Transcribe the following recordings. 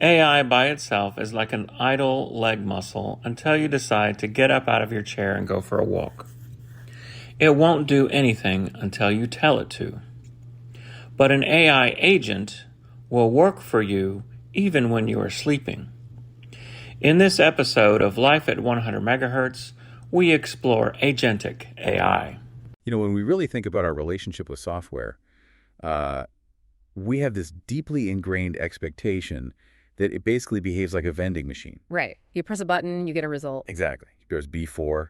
AI by itself is like an idle leg muscle until you decide to get up out of your chair and go for a walk. It won't do anything until you tell it to. But an AI agent will work for you even when you are sleeping. In this episode of Life at 100 Megahertz, we explore Agentic AI. You know, when we really think about our relationship with software, we have this deeply ingrained expectation that it basically behaves like a vending machine. Right. You press a button, you get a result. Exactly. There's B4.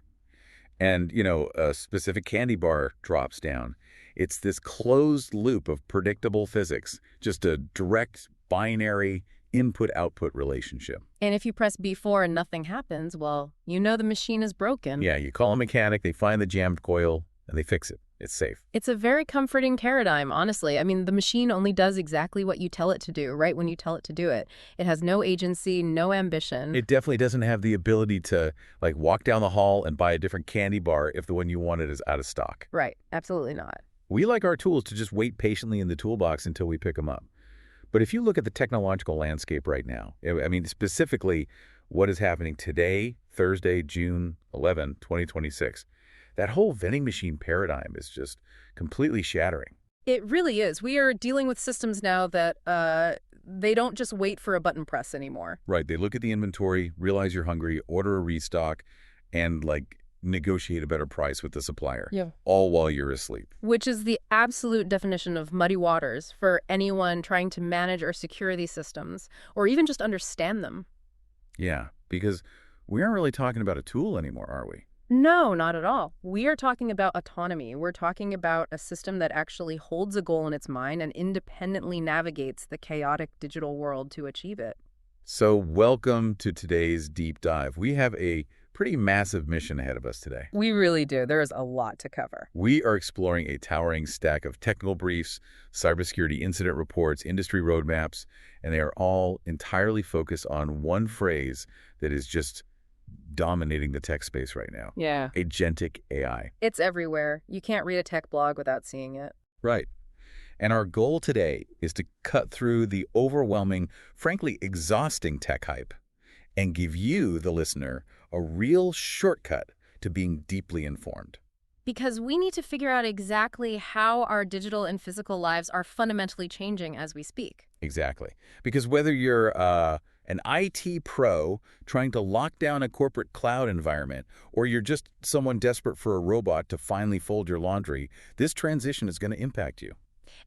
And, a specific candy bar drops down. It's this closed loop of predictable physics, just a direct binary input-output relationship. And if you press B4 and nothing happens, well, you know the machine is broken. Yeah, you call a mechanic, they find the jammed coil, and they fix it. It's safe. It's a very comforting paradigm, honestly. I mean, the machine only does exactly what you tell it to do, right when you tell it to do it. It has no agency, no ambition. It definitely doesn't have the ability to, walk down the hall and buy a different candy bar if the one you wanted is out of stock. Right. Absolutely not. We like our tools to just wait patiently in the toolbox until we pick them up. But if you look at the technological landscape right now, I mean, specifically what is happening today, Thursday, June 11, 2026, that whole vending machine paradigm is just completely shattering. It really is. We are dealing with systems now that they don't just wait for a button press anymore. Right. They look at the inventory, realize you're hungry, order a restock, and negotiate a better price with the supplier. Yeah. All while you're asleep. Which is the absolute definition of muddy waters for anyone trying to manage or secure these systems, or even just understand them. Yeah, because we aren't really talking about a tool anymore, are we? No, not at all. We are talking about autonomy. We're talking about a system that actually holds a goal in its mind and independently navigates the chaotic digital world to achieve it. So welcome to today's deep dive. We have a pretty massive mission ahead of us today. We really do. There is a lot to cover. We are exploring a towering stack of technical briefs, cybersecurity incident reports, industry roadmaps, and they are all entirely focused on one phrase that is just dominating the tech space right now. Yeah. Agentic AI. It's everywhere. You can't read a tech blog without seeing it. Right. And our goal today is to cut through the overwhelming, frankly exhausting tech hype and give you, the listener, a real shortcut to being deeply informed. Because we need to figure out exactly how our digital and physical lives are fundamentally changing as we speak. Exactly. Because whether you're an IT pro trying to lock down a corporate cloud environment, or you're just someone desperate for a robot to finally fold your laundry, this transition is going to impact you.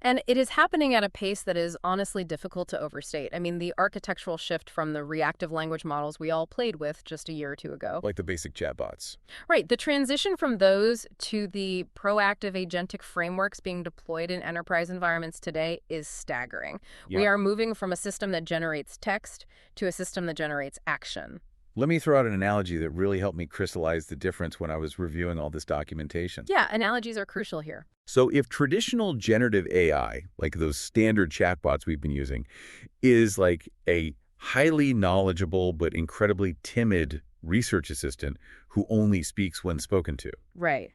And it is happening at a pace that is honestly difficult to overstate. I mean, the architectural shift from the reactive language models we all played with just a year or two ago. Like the basic chatbots. Right. The transition from those to the proactive agentic frameworks being deployed in enterprise environments today is staggering. Yeah. We are moving from a system that generates text to a system that generates action. Let me throw out an analogy that really helped me crystallize the difference when I was reviewing all this documentation. Yeah, analogies are crucial here. So if traditional generative AI, like those standard chatbots we've been using, is like a highly knowledgeable but incredibly timid research assistant who only speaks when spoken to, Right.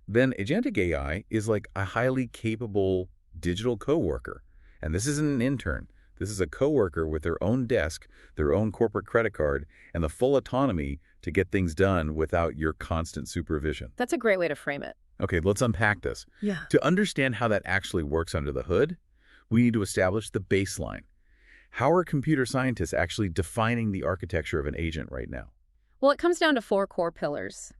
then Agentic AI is like a highly capable digital coworker. And this isn't an intern. This is a coworker with their own desk, their own corporate credit card, and the full autonomy to get things done without your constant supervision. That's a great way to frame it. Okay, let's unpack this. Yeah. To understand how that actually works under the hood, we need to establish the baseline. How are computer scientists actually defining the architecture of an agent right now? Well, it comes down to 4 core pillars.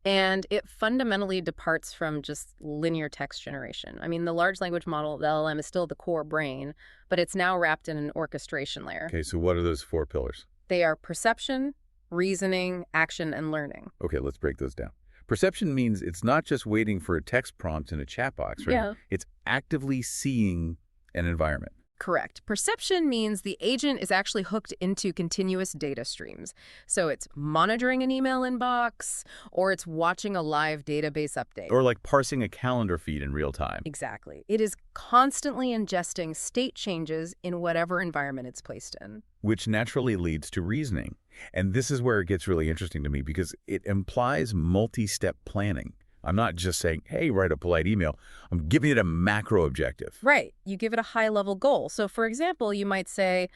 And it fundamentally departs from just linear text generation. I mean, the large language model, the LLM, is still the core brain, but it's now wrapped in an orchestration layer. Okay, so what are those 4 pillars? They are perception, reasoning, action, and learning. Okay, let's break those down. Perception means it's not just waiting for a text prompt in a chat box, right? Yeah. It's actively seeing an environment. Correct. Perception means the agent is actually hooked into continuous data streams. So it's monitoring an email inbox, or it's watching a live database update. Or like parsing a calendar feed in real time. Exactly. It is constantly ingesting state changes in whatever environment it's placed in. Which naturally leads to reasoning. And this is where it gets really interesting to me because it implies multi-step planning. I'm not just saying, hey, write a polite email. I'm giving it a macro objective. Right. You give it a high-level goal. So, for example, you might say,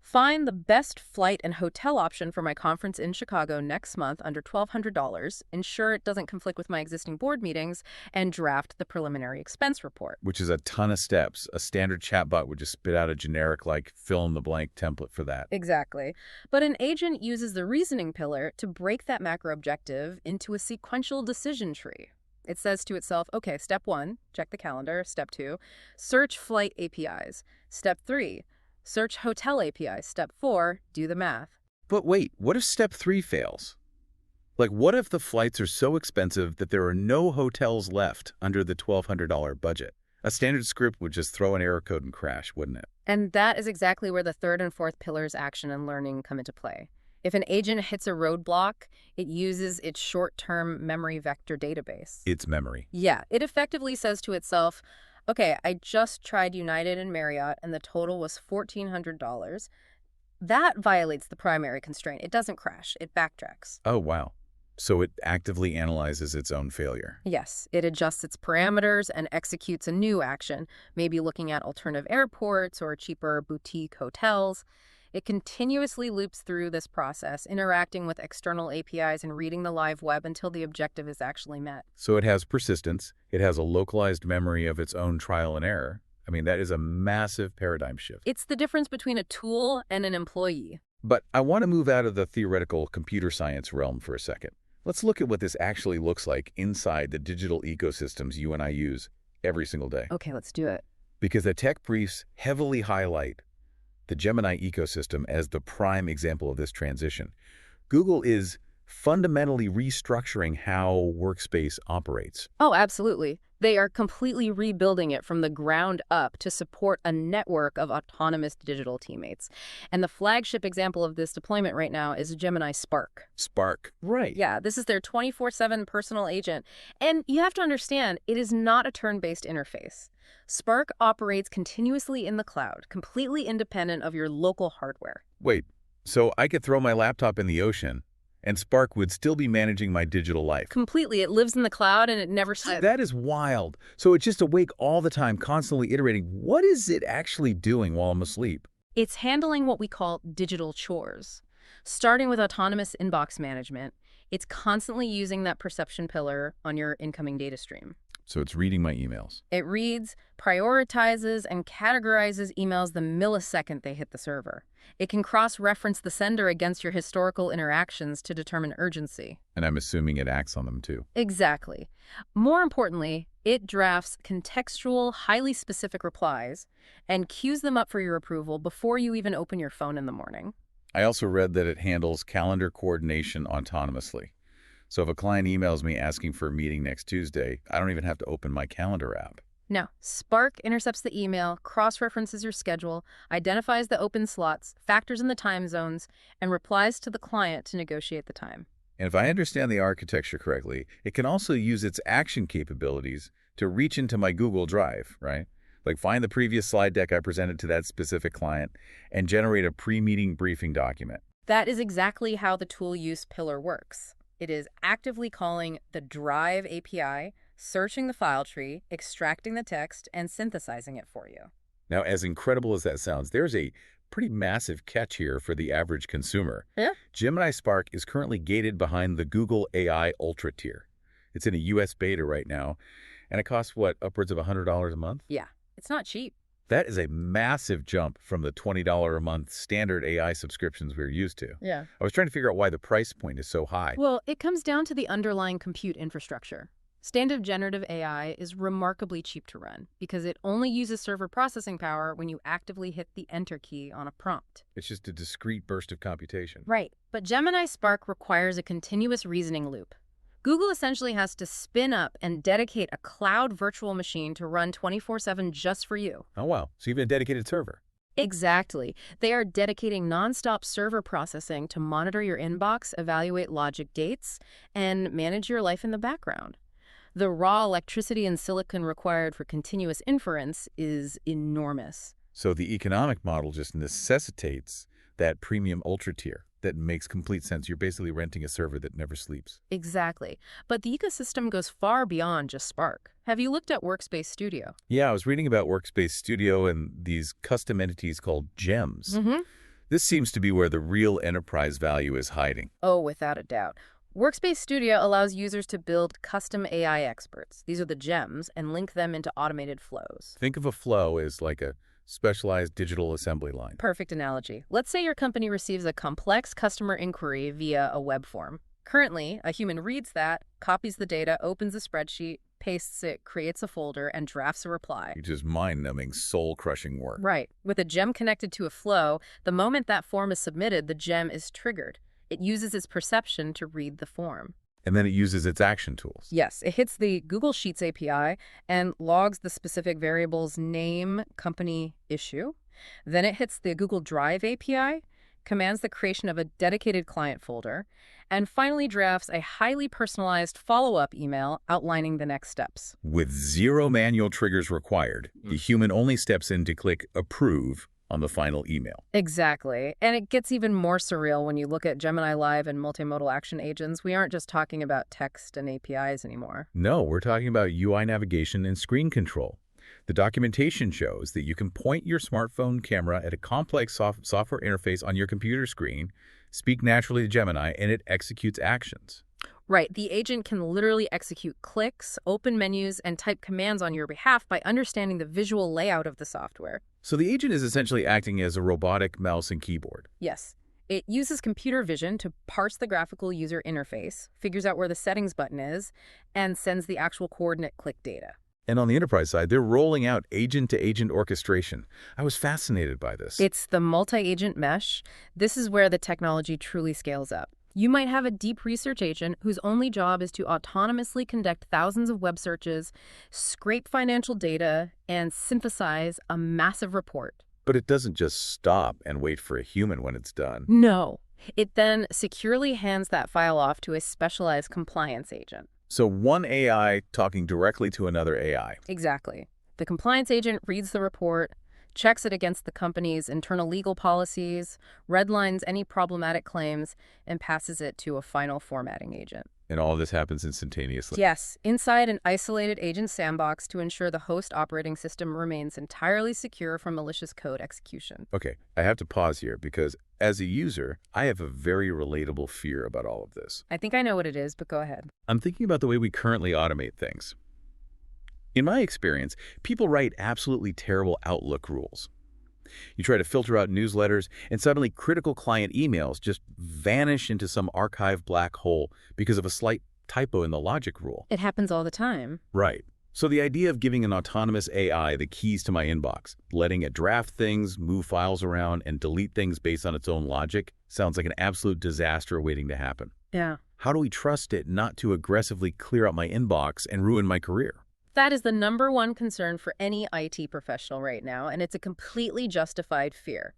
Find the best flight and hotel option for my conference in Chicago next month under $1,200, ensure it doesn't conflict with my existing board meetings, and draft the preliminary expense report. Which is a ton of steps. A standard chatbot would just spit out a generic, like, fill-in-the-blank template for that. Exactly. But an agent uses the reasoning pillar to break that macro objective into a sequential decision tree. It says to itself, okay, step 1, check the calendar. Step 2, search flight APIs. Step 3, search hotel APIs. Step 4, do the math. But wait, what if step 3 fails? Like, what if the flights are so expensive that there are no hotels left under the $1,200 budget? A standard script would just throw an error code and crash, wouldn't it? And that is exactly where the third and fourth pillars, action and learning, come into play. If an agent hits a roadblock, it uses its short-term memory vector database. It's memory. Yeah, it effectively says to itself, okay, I just tried United and Marriott, and the total was $1,400. That violates the primary constraint. It doesn't crash. It backtracks. Oh, wow. So it actively analyzes its own failure. Yes, it adjusts its parameters and executes a new action, maybe looking at alternative airports or cheaper boutique hotels. It continuously loops through this process, interacting with external APIs and reading the live web until the objective is actually met. So it has persistence. It has a localized memory of its own trial and error. I mean, that is a massive paradigm shift. It's the difference between a tool and an employee. But I want to move out of the theoretical computer science realm for a second. Let's look at what this actually looks like inside the digital ecosystems you and I use every single day. Okay, let's do it. Because the tech briefs heavily highlight the Gemini ecosystem as the prime example of this transition. Google is fundamentally restructuring how Workspace operates. Oh, absolutely. They are completely rebuilding it from the ground up to support a network of autonomous digital teammates. And the flagship example of this deployment right now is Gemini Spark. Spark. Right. Yeah, this is their 24/7 personal agent. And you have to understand, it is not a turn-based interface. Spark operates continuously in the cloud, completely independent of your local hardware. Wait, so I could throw my laptop in the ocean and Spark would still be managing my digital life? Completely. It lives in the cloud and it never sleeps. That is wild. So it's just awake all the time, constantly iterating. What is it actually doing while I'm asleep? It's handling what we call digital chores. Starting with autonomous inbox management, it's constantly using that perception pillar on your incoming data stream. So it's reading my emails. It reads, prioritizes, and categorizes emails the millisecond they hit the server. It can cross-reference the sender against your historical interactions to determine urgency. And I'm assuming it acts on them too. Exactly. More importantly, it drafts contextual, highly specific replies and queues them up for your approval before you even open your phone in the morning. I also read that it handles calendar coordination autonomously. So if a client emails me asking for a meeting next Tuesday, I don't even have to open my calendar app. No, Spark intercepts the email, cross-references your schedule, identifies the open slots, factors in the time zones, and replies to the client to negotiate the time. And if I understand the architecture correctly, it can also use its action capabilities to reach into my Google Drive, right? Like find the previous slide deck I presented to that specific client and generate a pre-meeting briefing document. That is exactly how the tool use pillar works. It is actively calling the Drive API, searching the file tree, extracting the text, and synthesizing it for you. Now, as incredible as that sounds, there's a pretty massive catch here for the average consumer. Yeah? Gemini Spark is currently gated behind the Google AI Ultra tier. It's in a US beta right now, and it costs, what, upwards of $100 a month? Yeah, it's not cheap. That is a massive jump from the $20 a month standard AI subscriptions we're used to. Yeah. I was trying to figure out why the price point is so high. Well, it comes down to the underlying compute infrastructure. Standard generative AI is remarkably cheap to run because it only uses server processing power when you actively hit the enter key on a prompt. It's just a discrete burst of computation. Right, but Gemini Spark requires a continuous reasoning loop. Google essentially has to spin up and dedicate a cloud virtual machine to run 24/7 just for you. Oh, wow. So even a dedicated server. Exactly. They are dedicating nonstop server processing to monitor your inbox, evaluate logic dates, and manage your life in the background. The raw electricity and silicon required for continuous inference is enormous. So the economic model just necessitates that premium ultra tier. That makes complete sense. You're basically renting a server that never sleeps. Exactly. But the ecosystem goes far beyond just Spark. Have you looked at Workspace Studio? Yeah, I was reading about Workspace Studio and these custom entities called gems. This seems to be where the real enterprise value is hiding. Oh, without a doubt. Workspace Studio allows users to build custom AI experts. These are the gems, and link them into automated flows. Think of a flow as like a specialized digital assembly line. Perfect analogy. Let's say your company receives a complex customer inquiry via a web form. Currently, a human reads that, copies the data, opens a spreadsheet, pastes it, creates a folder, and drafts a reply. Which is mind-numbing, soul-crushing work. Right. With a gem connected to a flow, the moment that form is submitted, the gem is triggered. It uses its perception to read the form. And then it uses its action tools. Yes, it hits the Google Sheets API and logs the specific variables name, company, issue. Then it hits the Google Drive API, commands the creation of a dedicated client folder, and finally drafts a highly personalized follow-up email outlining the next steps. With zero manual triggers required, the human only steps in to click approve on the final email. Exactly. And it gets even more surreal when you look at Gemini Live and multimodal action agents. We aren't just talking about text and APIs anymore. No, we're talking about UI navigation and screen control. The documentation shows that you can point your smartphone camera at a complex software interface on your computer screen, speak naturally to Gemini, and it executes actions. Right. The agent can literally execute clicks, open menus, and type commands on your behalf by understanding the visual layout of the software. So the agent is essentially acting as a robotic mouse and keyboard. Yes. It uses computer vision to parse the graphical user interface, figures out where the settings button is, and sends the actual coordinate click data. And on the enterprise side, they're rolling out agent-to-agent orchestration. I was fascinated by this. It's the multi-agent mesh. This is where the technology truly scales up. You might have a deep research agent whose only job is to autonomously conduct thousands of web searches, scrape financial data, and synthesize a massive report. But it doesn't just stop and wait for a human when it's done. No. It then securely hands that file off to a specialized compliance agent. So one AI talking directly to another AI. Exactly. The compliance agent reads the report, checks it against the company's internal legal policies, redlines any problematic claims, and passes it to a final formatting agent. And all of this happens instantaneously. Yes, inside an isolated agent sandbox to ensure the host operating system remains entirely secure from malicious code execution. Okay, I have to pause here because as a user, I have a very relatable fear about all of this. I think I know what it is, but go ahead. I'm thinking about the way we currently automate things. In my experience, people write absolutely terrible Outlook rules. You try to filter out newsletters, and suddenly critical client emails just vanish into some archive black hole because of a slight typo in the logic rule. It happens all the time. Right. So the idea of giving an autonomous AI the keys to my inbox, letting it draft things, move files around, and delete things based on its own logic sounds like an absolute disaster waiting to happen. Yeah. How do we trust it not to aggressively clear out my inbox and ruin my career? That is the #1 concern for any IT professional right now, and it's a completely justified fear.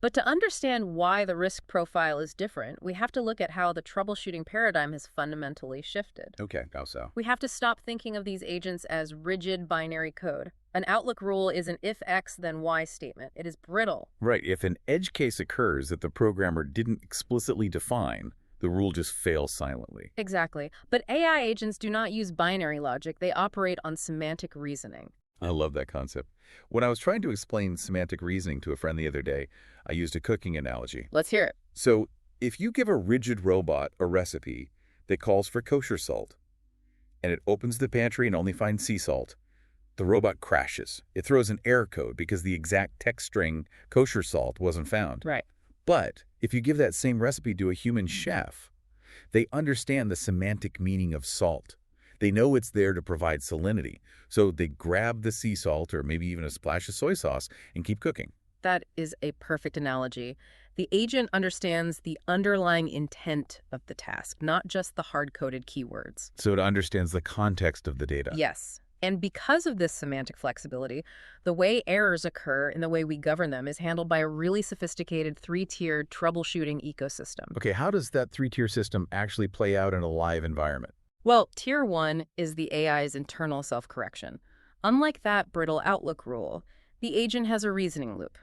But to understand why the risk profile is different, we have to look at how the troubleshooting paradigm has fundamentally shifted. Okay, how so? We have to stop thinking of these agents as rigid binary code. An Outlook rule is an if X, then Y statement. It is brittle. Right, if an edge case occurs that the programmer didn't explicitly define, the rule just fails silently. Exactly. But AI agents do not use binary logic. They operate on semantic reasoning. I love that concept. When I was trying to explain semantic reasoning to a friend the other day, I used a cooking analogy. Let's hear it. So, if you give a rigid robot a recipe that calls for kosher salt, and it opens the pantry and only finds sea salt, the robot crashes. It throws an error code because the exact text string kosher salt wasn't found. Right. But if you give that same recipe to a human chef, they understand the semantic meaning of salt. They know it's there to provide salinity. So they grab the sea salt or maybe even a splash of soy sauce and keep cooking. That is a perfect analogy. The agent understands the underlying intent of the task, not just the hard-coded keywords. So it understands the context of the data. Yes. And because of this semantic flexibility, the way errors occur and the way we govern them is handled by a really sophisticated 3-tiered troubleshooting ecosystem. Okay, how does that 3-tier system actually play out in a live environment? Well, Tier 1 is the AI's internal self-correction. Unlike that brittle Outlook rule, the agent has a reasoning loop.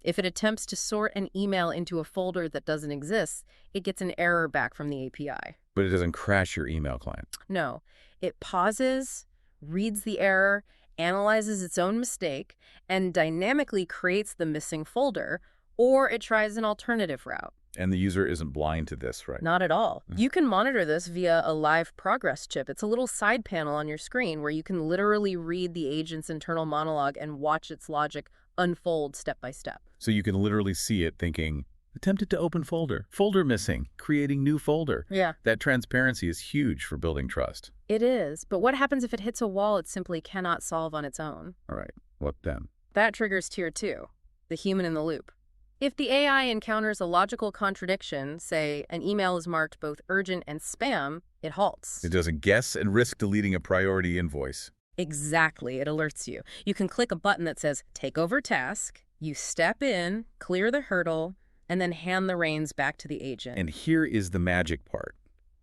If it attempts to sort an email into a folder that doesn't exist, it gets an error back from the API. But it doesn't crash your email client. No, it pauses, reads the error, analyzes its own mistake, and dynamically creates the missing folder, or it tries an alternative route. And the user isn't blind to this, right? Not at all. You can monitor this via a live progress chip. It's a little side panel on your screen where you can literally read the agent's internal monologue and watch its logic unfold step by step. So you can literally see it thinking, attempted to open folder, folder missing, creating new folder. Yeah. That transparency is huge for building trust. It is. But what happens if it hits a wall it simply cannot solve on its own? All right, what then? That triggers tier 2, the human in the loop. If the AI encounters a logical contradiction, say an email is marked both urgent and spam, it halts. It doesn't guess and risk deleting a priority invoice. Exactly, it alerts you. You can click a button that says, take over task, you step in, clear the hurdle, and then hand the reins back to the agent. And here is the magic part,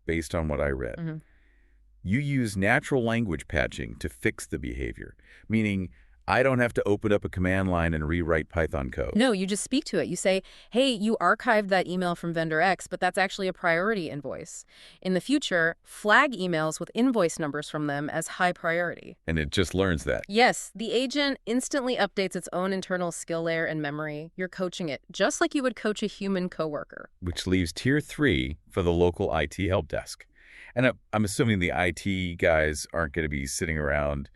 based on what I read. Mm-hmm. You use natural language patching to fix the behavior, meaning I don't have to open up a command line and rewrite Python code. No, you just speak to it. You say, hey, you archived that email from vendor X, but that's actually a priority invoice. In the future, flag emails with invoice numbers from them as high priority. And it just learns that. Yes, the agent instantly updates its own internal skill layer and memory. You're coaching it, just like you would coach a human coworker. Which leaves tier 3 for the local IT help desk. And I'm assuming the IT guys aren't going to be sitting around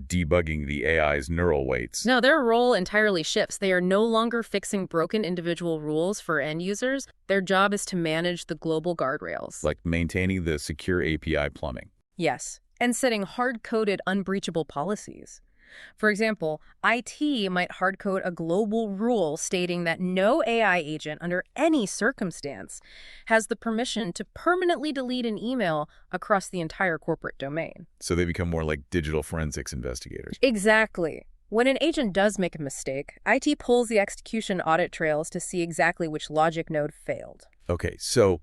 debugging the AI's neural weights. No, their role entirely shifts. They are no longer fixing broken individual rules for end users. Their job is to manage the global guardrails. Like maintaining the secure API plumbing. Yes, and setting hard-coded unbreachable policies. For example, IT might hard-code a global rule stating that no AI agent under any circumstance has the permission to permanently delete an email across the entire corporate domain. So they become more like digital forensics investigators. Exactly. When an agent does make a mistake, IT pulls the execution audit trails to see exactly which logic node failed. Okay, so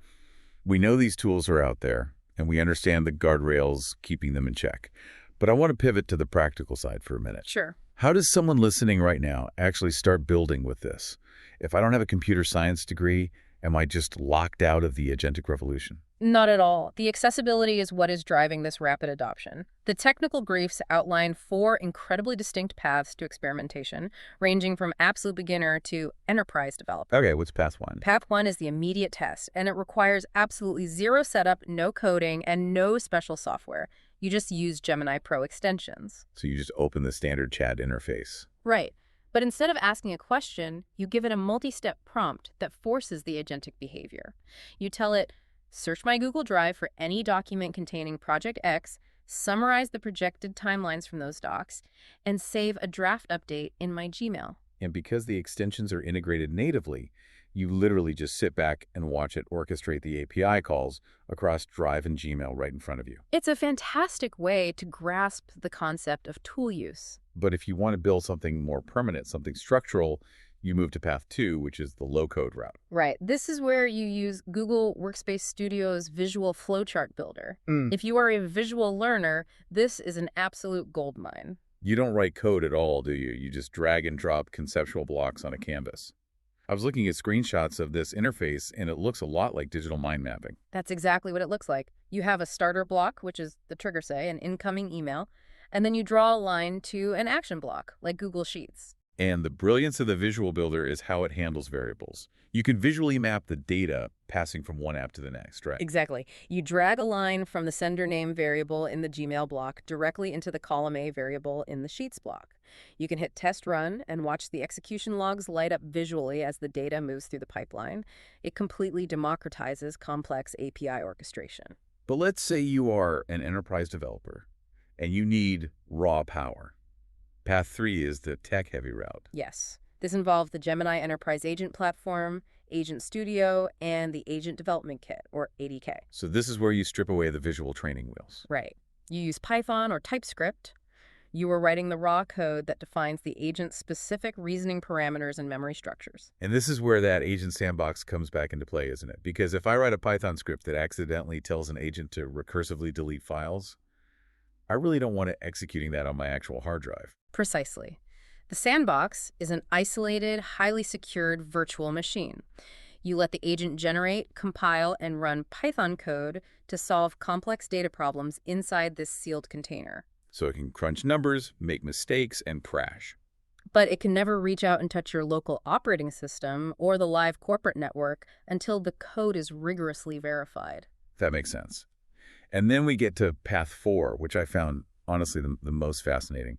we know these tools are out there, and we understand the guardrails keeping them in check. But I want to pivot to the practical side for a minute. Sure. How does someone listening right now actually start building with this? If I don't have a computer science degree, am I just locked out of the agentic revolution? Not at all. The accessibility is what is driving this rapid adoption. The technical briefs outline 4 incredibly distinct paths to experimentation, ranging from absolute beginner to enterprise developer. Okay, what's path 1? Path 1 is the immediate test, and it requires absolutely zero setup, no coding, and no special software. You just use Gemini Pro extensions. So you just open the standard chat interface. Right. But instead of asking a question, you give it a multi-step prompt that forces the agentic behavior. You tell it, search my Google Drive for any document containing Project X, summarize the projected timelines from those docs, and save a draft update in my Gmail. And because the extensions are integrated natively, you literally just sit back and watch it orchestrate the API calls across Drive and Gmail right in front of you. It's a fantastic way to grasp the concept of tool use. But if you want to build something more permanent, something structural, you move to path 2, which is the low-code route. Right. This is where you use Google Workspace Studio's visual flowchart builder. If you are a visual learner, this is an absolute goldmine. You don't write code at all, do you? You just drag and drop conceptual blocks on a canvas. I was looking at screenshots of this interface, and it looks a lot like digital mind mapping. That's exactly what it looks like. You have a starter block, which is the trigger, say, an incoming email, and then you draw a line to an action block, like Google Sheets. And the brilliance of the visual builder is how it handles variables. You can visually map the data passing from one app to the next, right? Exactly. You drag a line from the sender name variable in the Gmail block directly into the column A variable in the Sheets block. You can hit test run and watch the execution logs light up visually as the data moves through the pipeline. It completely democratizes complex API orchestration. But let's say you are an enterprise developer and you need raw power. Path 3 is the tech-heavy route. Yes. This involves the Gemini Enterprise Agent Platform, Agent Studio, and the Agent Development Kit, or ADK. So this is where you strip away the visual training wheels. Right. You use Python or TypeScript. You are writing the raw code that defines the agent's specific reasoning parameters and memory structures. And this is where that agent sandbox comes back into play, isn't it? Because if I write a Python script that accidentally tells an agent to recursively delete files, I really don't want it executing that on my actual hard drive. Precisely. The sandbox is an isolated, highly secured virtual machine. You let the agent generate, compile, and run Python code to solve complex data problems inside this sealed container. So it can crunch numbers, make mistakes, and crash. But it can never reach out and touch your local operating system or the live corporate network until the code is rigorously verified. That makes sense. And then we get to path 4, which I found, honestly, the most fascinating.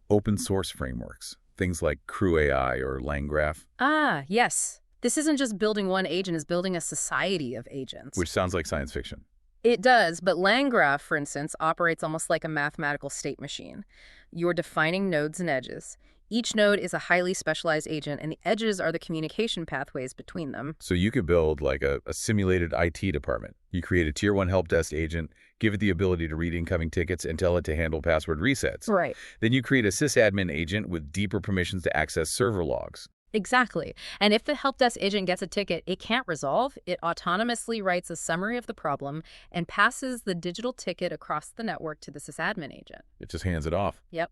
Open source frameworks, things like Crew AI or LangGraph, Ah, yes. This isn't just building one agent, it's building a society of agents. which sounds like science fiction. It does, but LangGraph, for instance, operates almost like a mathematical state machine. You're defining nodes and edges. Each node is a highly specialized agent, and the edges are the communication pathways between them. So you could build like a simulated IT department. You create a tier 1 help desk agent, give it the ability to read incoming tickets, and tell it to handle password resets. Right. Then you create a sysadmin agent with deeper permissions to access server logs. Exactly. And if the help desk agent gets a ticket it can't resolve, it autonomously writes a summary of the problem and passes the digital ticket across the network to the sysadmin agent. It just hands it off. Yep.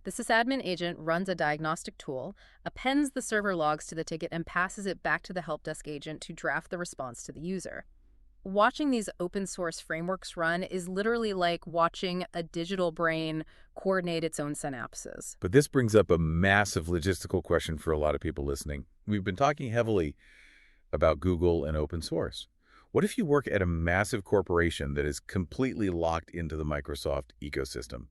The sysadmin agent runs a diagnostic tool, appends the server logs to the ticket, and passes it back to the help desk agent to draft the response to the user. Watching these open source frameworks run is literally like watching a digital brain coordinate its own synapses. But this brings up a massive logistical question for a lot of people listening. We've been talking heavily about Google and open source. What if you work at a massive corporation that is completely locked into the Microsoft ecosystem?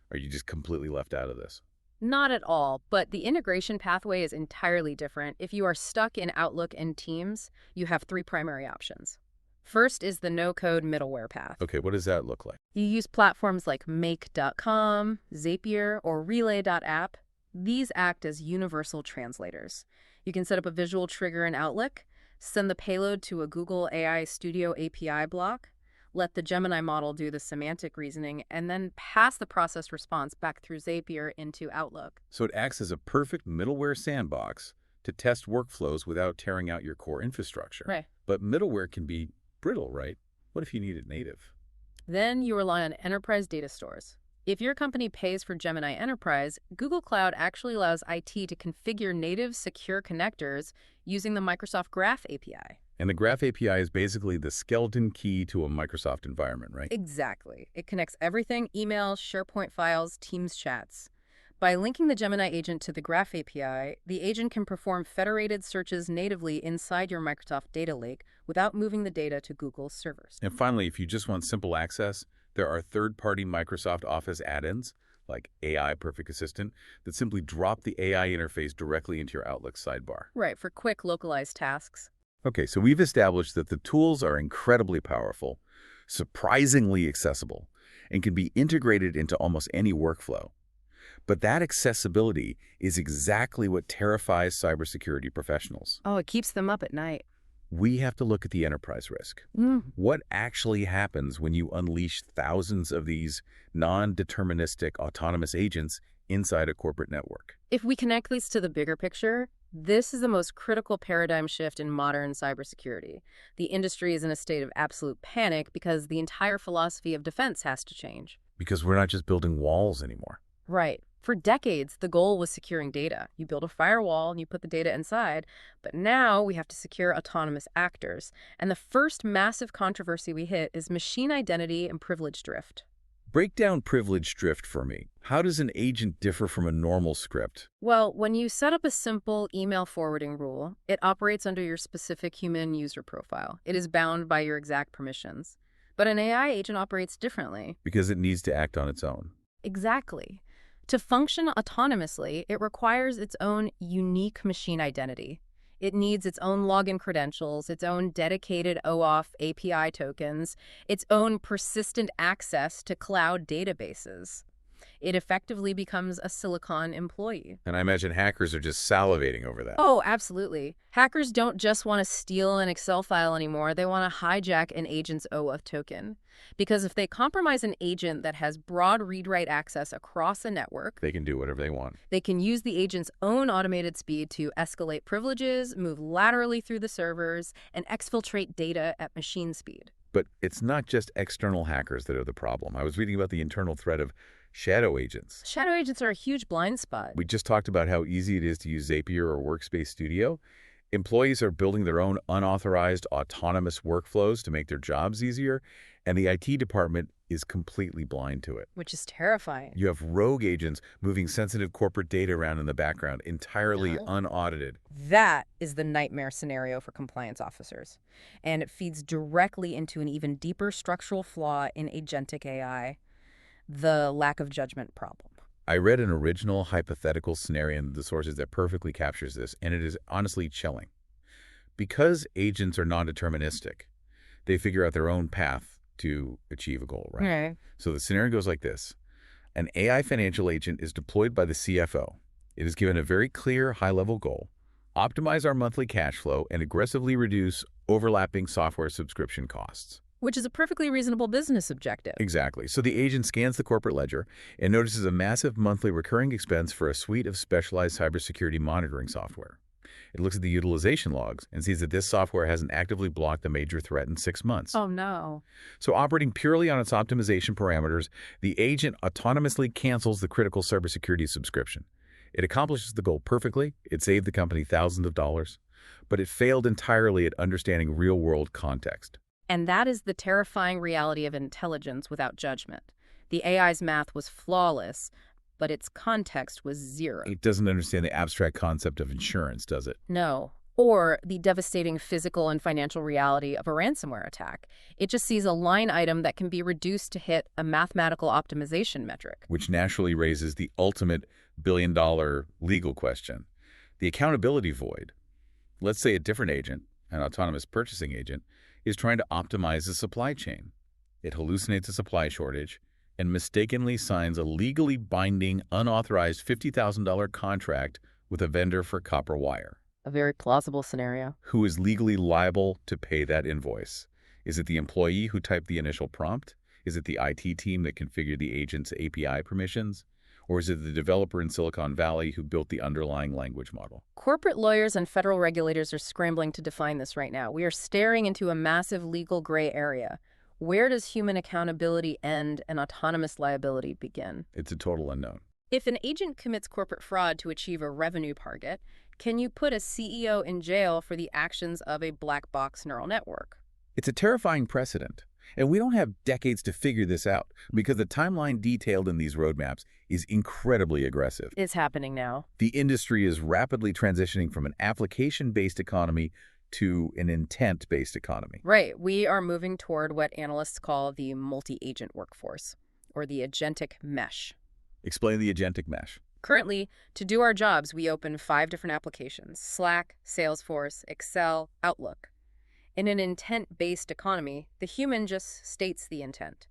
Are you just completely left out of this? Not at all, but the integration pathway is entirely different. If you are stuck in Outlook and Teams, you have 3 primary options. First is the no-code middleware path. Okay, what does that look like? You use platforms like Make.com, Zapier, or Relay.app. These act as universal translators. You can set up a visual trigger in Outlook, send the payload to a Google AI Studio API block, let the Gemini model do the semantic reasoning, and then pass the processed response back through Zapier into Outlook. So it acts as a perfect middleware sandbox to test workflows without tearing out your core infrastructure. Right. But middleware can be brittle, right? What if you need it native? Then you rely on enterprise data stores. If your company pays for Gemini Enterprise, Google Cloud actually allows IT to configure native secure connectors using the Microsoft Graph API. And the Graph API is basically the skeleton key to a Microsoft environment, right? Exactly. It connects everything: emails, SharePoint files, Teams chats. By linking the Gemini agent to the Graph API, the agent can perform federated searches natively inside your Microsoft data lake without moving the data to Google's servers. And finally, if you just want simple access, there are third-party Microsoft Office add-ins like AI Perfect Assistant that simply drop the AI interface directly into your Outlook sidebar. Right, for quick localized tasks. Okay, so we've established that the tools are incredibly powerful, surprisingly accessible, and can be integrated into almost any workflow. But that accessibility is exactly what terrifies cybersecurity professionals. Oh, it keeps them up at night. We have to look at the enterprise risk. What actually happens when you unleash thousands of these non-deterministic autonomous agents inside a corporate network? If we connect these to the bigger picture, this is the most critical paradigm shift in modern cybersecurity. The industry is in a state of absolute panic because the entire philosophy of defense has to change. Because we're not just building walls anymore. Right. For decades, the goal was securing data. You build a firewall and you put the data inside. But now we have to secure autonomous actors. And the first massive controversy we hit is machine identity and privilege drift. Break down privilege drift for me. How does an agent differ from a normal script? Well, when you set up a simple email forwarding rule, it operates under your specific human user profile. It is bound by your exact permissions. But an AI agent operates differently. Because it needs to act on its own. Exactly. To function autonomously, it requires its own unique machine identity. It needs its own login credentials, its own dedicated OAuth API tokens, its own persistent access to cloud databases. It effectively becomes a Silicon employee. And I imagine hackers are just salivating over that. Oh, absolutely. Hackers don't just want to steal an Excel file anymore. They want to hijack an agent's OAuth token. Because if they compromise an agent that has broad read-write access across a network, They can do whatever they want. they can use the agent's own automated speed to escalate privileges, move laterally through the servers, and exfiltrate data at machine speed. But it's not just external hackers that are the problem. I was reading about the internal threat of shadow agents. Shadow agents are a huge blind spot. We just talked about how easy it is to use Zapier or Workspace Studio. Employees are building their own unauthorized autonomous workflows to make their jobs easier, and the IT department is completely blind to it. Which is terrifying. You have rogue agents moving sensitive corporate data around in the background, entirely Uh-huh. unaudited. That is the nightmare scenario for compliance officers. And it feeds directly into an even deeper structural flaw in agentic AI, the lack of judgment problem. I read an original hypothetical scenario in the sources that perfectly captures this, and it is honestly chilling. Because agents are non-deterministic, they figure out their own path to achieve a goal, right? Right. So the scenario goes like this. An AI financial agent is deployed by the CFO. It is given a very clear high-level goal: optimize our monthly cash flow and aggressively reduce overlapping software subscription costs. Which is a perfectly reasonable business objective. Exactly. So the agent scans the corporate ledger and notices a massive monthly recurring expense for a suite of specialized cybersecurity monitoring software. It looks at the utilization logs and sees that this software hasn't actively blocked a major threat in 6 months. Oh, no. So operating purely on its optimization parameters, the agent autonomously cancels the critical cybersecurity subscription. It accomplishes the goal perfectly. It saved the company thousands of dollars, but it failed entirely at understanding real-world context. And that is the terrifying reality of intelligence without judgment. The AI's math was flawless, but its context was zero. It doesn't understand the abstract concept of insurance, does it? No. Or the devastating physical and financial reality of a ransomware attack. It just sees a line item that can be reduced to hit a mathematical optimization metric. Which naturally raises the ultimate billion-dollar legal question: the accountability void. Let's say a different agent, an autonomous purchasing agent, is trying to optimize the supply chain. It hallucinates a supply shortage and mistakenly signs a legally binding, unauthorized $50,000 contract with a vendor for copper wire. A very plausible scenario. Who is legally liable to pay that invoice? Is it the employee who typed the initial prompt? Is it the IT team that configured the agent's API permissions? Or is it the developer in Silicon Valley who built the underlying language model? Corporate lawyers and federal regulators are scrambling to define this right now. We are staring into a massive legal gray area. Where does human accountability end and autonomous liability begin? It's a total unknown. If an agent commits corporate fraud to achieve a revenue target, can you put a CEO in jail for the actions of a black box neural network? It's a terrifying precedent. And we don't have decades to figure this out because the timeline detailed in these roadmaps is incredibly aggressive. It's happening now. The industry is rapidly transitioning from an application-based economy to an intent-based economy. Right. We are moving toward what analysts call the multi-agent workforce, or the agentic mesh. Explain the agentic mesh. Currently, to do our jobs, we open 5 different applications: Slack, Salesforce, Excel, Outlook. In an intent-based economy, the human just states the intent.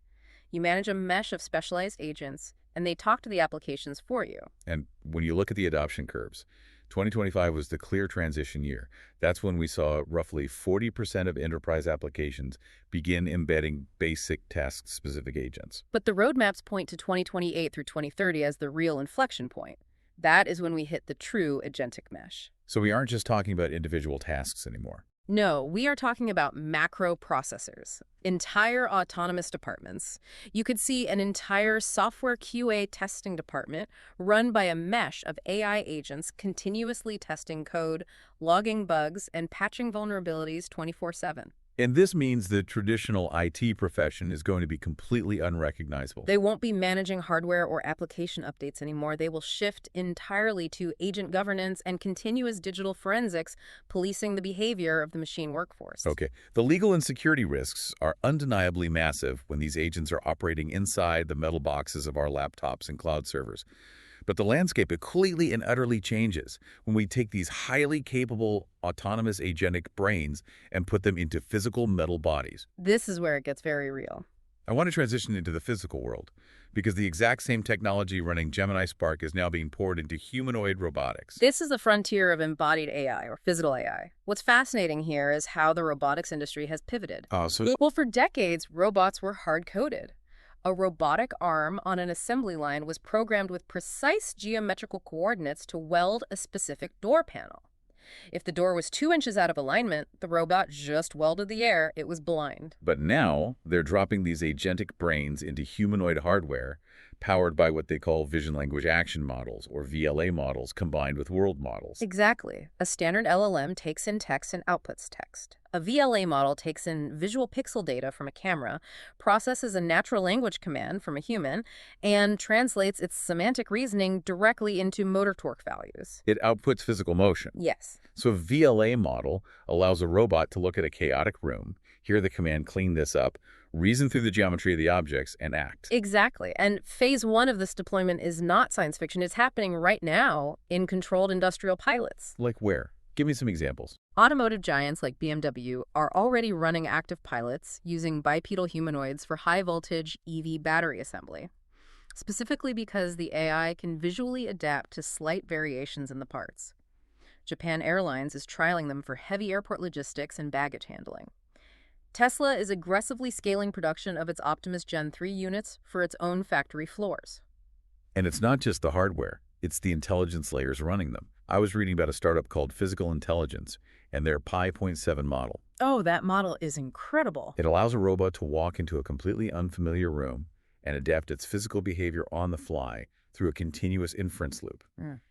You manage a mesh of specialized agents, and they talk to the applications for you. And when you look at the adoption curves, 2025 was the clear transition year. That's when we saw roughly 40% of enterprise applications begin embedding basic task-specific agents. But the roadmaps point to 2028 through 2030 as the real inflection point. That is when we hit the true agentic mesh. So we aren't just talking about individual tasks anymore. No, we are talking about macro processors, entire autonomous departments. You could see an entire software QA testing department run by a mesh of AI agents continuously testing code, logging bugs, and patching vulnerabilities 24/7. And this means the traditional IT profession is going to be completely unrecognizable. They won't be managing hardware or application updates anymore. They will shift entirely to agent governance and continuous digital forensics, policing the behavior of the machine workforce. Okay, the legal and security risks are undeniably massive when these agents are operating inside the metal boxes of our laptops and cloud servers. But the landscape completely and utterly changes when we take these highly capable autonomous agentic brains and put them into physical metal bodies. This is where it gets very real. I want to transition into the physical world because the exact same technology running Gemini Spark is now being poured into humanoid robotics. This is the frontier of embodied AI, or physical AI. What's fascinating here is how the robotics industry has pivoted. Well, for decades, robots were hard-coded. A robotic arm on an assembly line was programmed with precise geometrical coordinates to weld a specific door panel. If the door was 2 inches out of alignment, the robot just welded the air. It was blind. But now they're dropping these agentic brains into humanoid hardware powered by what they call vision language action models, or VLA models, combined with world models. Exactly. A standard LLM takes in text and outputs text. A VLA model takes in visual pixel data from a camera, processes a natural language command from a human, and translates its semantic reasoning directly into motor torque values. It outputs physical motion. Yes. So a VLA model allows a robot to look at a chaotic room, hear the command "clean this up," reason through the geometry of the objects, and act. Exactly. And phase one of this deployment is not science fiction. It's happening right now in controlled industrial pilots. Like where? Give me some examples. Automotive giants like BMW are already running active pilots using bipedal humanoids for high-voltage EV battery assembly, specifically because the AI can visually adapt to slight variations in the parts. Japan Airlines is trialing them for heavy airport logistics and baggage handling. Tesla is aggressively scaling production of its Optimus Gen 3 units for its own factory floors. And it's not just the hardware, it's the intelligence layers running them. I was reading about a startup called Physical Intelligence and their Pi.7 model. Oh, that model is incredible. It allows a robot to walk into a completely unfamiliar room and adapt its physical behavior on the fly through a continuous inference loop.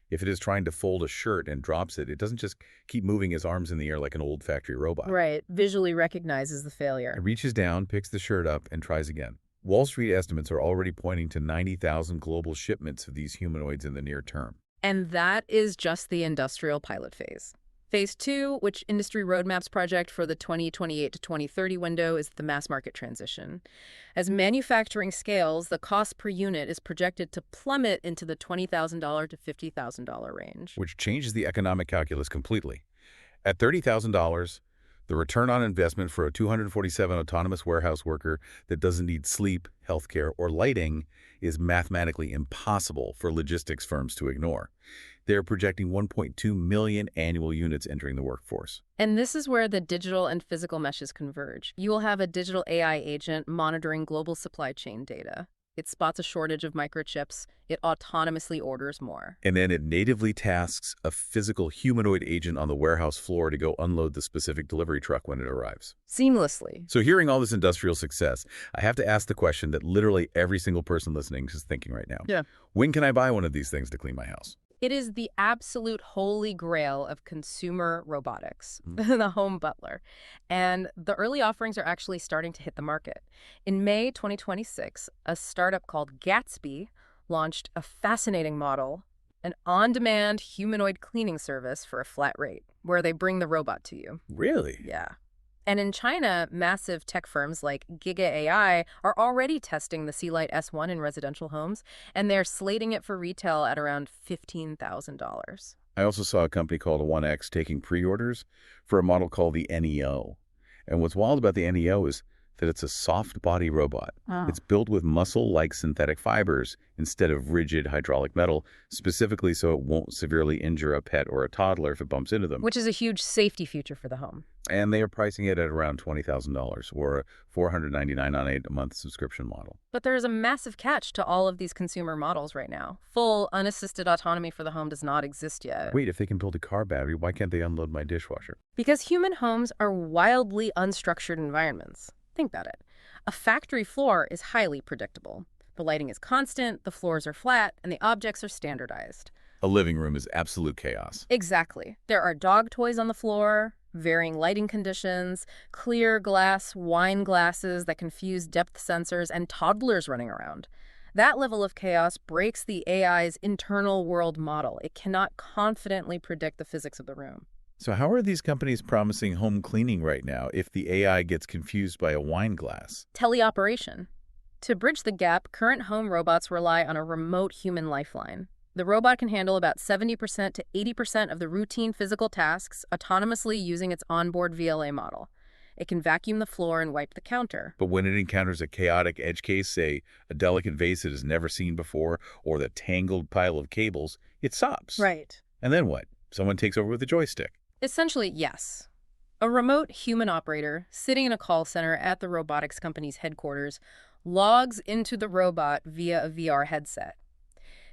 If it is trying to fold a shirt and drops it, it doesn't just keep moving its arms in the air like an old factory robot. Right, visually recognizes the failure. It reaches down, picks the shirt up, and tries again. Wall Street estimates are already pointing to 90,000 global shipments of these humanoids in the near term. And that is just the industrial pilot phase. Phase 2, which Industry Roadmaps project for the 2028 to 2030 window, is the mass market transition. As manufacturing scales, the cost per unit is projected to plummet into the $20,000 to $50,000 range. Which changes the economic calculus completely. At $30,000, the return on investment for a 247 autonomous warehouse worker that doesn't need sleep, healthcare, or lighting is mathematically impossible for logistics firms to ignore. They're projecting 1.2 million annual units entering the workforce. And this is where the digital and physical meshes converge. You will have a digital AI agent monitoring global supply chain data. It spots a shortage of microchips. It autonomously orders more. And then it natively tasks a physical humanoid agent on the warehouse floor to go unload the specific delivery truck when it arrives. Seamlessly. So hearing all this industrial success, I have to ask the question that literally every single person listening is thinking right now. Yeah. When can I buy one of these things to clean my house? It is the absolute holy grail of consumer robotics, the home butler. And the early offerings are actually starting to hit the market. In May 2026, a startup called Gatsby launched a fascinating model, an on-demand humanoid cleaning service for a flat rate, where they bring the robot to you. Really? Yeah. And in China, massive tech firms like Giga AI are already testing the Sealight S1 in residential homes, and they're slating it for retail at around $15,000. I also saw a company called 1X taking pre-orders for a model called the NEO. And what's wild about the NEO is that it's a soft body robot. It's built with muscle-like synthetic fibers instead of rigid hydraulic metal, specifically so it won't severely injure a pet or a toddler if it bumps into them. Which is a huge safety feature for the home. And they are pricing it at around $20,000 or $499 on a month subscription model. But there is a massive catch to all of these consumer models right now. Full unassisted autonomy for the home does not exist yet. Wait, if they can build a car battery, why can't they unload my dishwasher? Because human homes are wildly unstructured environments. Think about it. A factory floor is highly predictable. The lighting is constant, the floors are flat, and the objects are standardized. A living room is absolute chaos. Exactly. There are dog toys on the floor, varying lighting conditions, clear glass wine glasses that confuse depth sensors, and toddlers running around. That level of chaos breaks the AI's internal world model. It cannot confidently predict the physics of the room. So how are these companies promising home cleaning right now if the AI gets confused by a wine glass? Teleoperation. To bridge the gap, current home robots rely on a remote human lifeline. The robot can handle about 70% to 80% of the routine physical tasks autonomously using its onboard VLA model. It can vacuum the floor and wipe the counter. But when it encounters a chaotic edge case, say a delicate vase it has never seen before, or the tangled pile of cables, it stops. Right. And then what? Someone takes over with a joystick. Essentially, yes. A remote human operator sitting in a call center at the robotics company's headquarters logs into the robot via a VR headset.